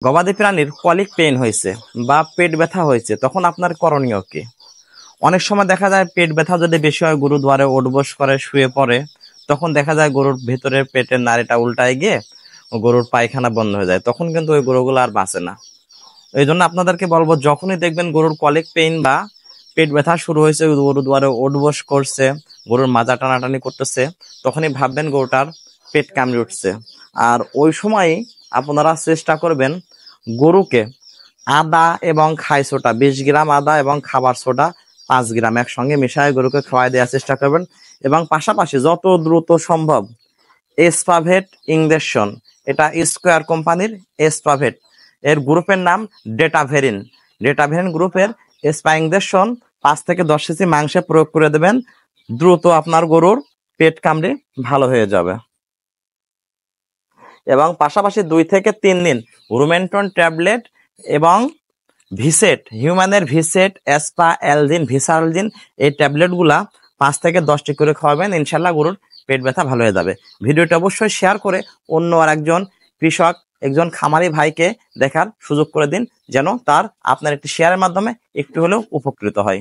গবাদি প্রাণীর colic pain হয়েছে বা পেট ব্যথা হয়েছে, তখন আপনার করণীয় কি? অনেক সময় দেখা যায় পেট ব্যথা যদি বেশি হয়, গরু দুয়ারে ওঠবোস করে শুয়ে পড়ে, তখন দেখা যায় গরুর ভেতরের পেটের নাড়িটা উল্টায় গিয়ে গরুর পায়খানা বন্ধ হয়ে যায়, তখন কিন্তু ওই গরুগুলো আর বাঁচে না। এই জন্য আপনাদেরকে বলবো, যখনই দেখবেন গরুর কলিক পেইন বা পেট ব্যথা শুরু হয়েছে, গরু দুয়ারে ওঠবোস করছে, গরুর মাজা টানাটানি করতেছে, তখনই ভাববেন গরুটার পেট কামড়ে উঠছে। আর ওই সময়ই আপনারা চেষ্টা করবেন গরুকে আদা এবং খাই সোডা 20 গ্রাম আদা এবং খাবার সোডা 5 গ্রাম একসঙ্গে মিশিয়ে গরুকে খাওয়াই দেওয়ার চেষ্টা করবেন। এবং পাশাপাশি যত দ্রুত সম্ভব এসপাভেট ইঞ্জেকশন, এটা স্কোয়ার কোম্পানির এসপাভেট, এর গ্রুপের নাম ডেটাভেরিন, গ্রুপের এসপা ইঞ্জেকশন 5 থেকে 10 কেজি মাংসে প্রয়োগ করে দেবেন। দ্রুত আপনার গরুর পেট কামড়ে ভালো হয়ে যাবে। এবং পাশাপাশি 2 থেকে 3 দিন রুমেন্টন ট্যাবলেট এবং ভিসেট, হিউম্যানের ভিসেট, এসপা এলজিন, ভিসালজিন, এই ট্যাবলেটগুলা 5 থেকে 10টি করে খাওয়াবেন। ইনশাল্লাহ গরুর পেট ব্যথা ভালো হয়ে যাবে। ভিডিওটি অবশ্যই শেয়ার করে অন্য আর একজন কৃষক, একজন খামারি ভাইকে দেখার সুযোগ করে দিন, যেন তার আপনার একটি শেয়ারের মাধ্যমে একটু হলেও উপকৃত হয়।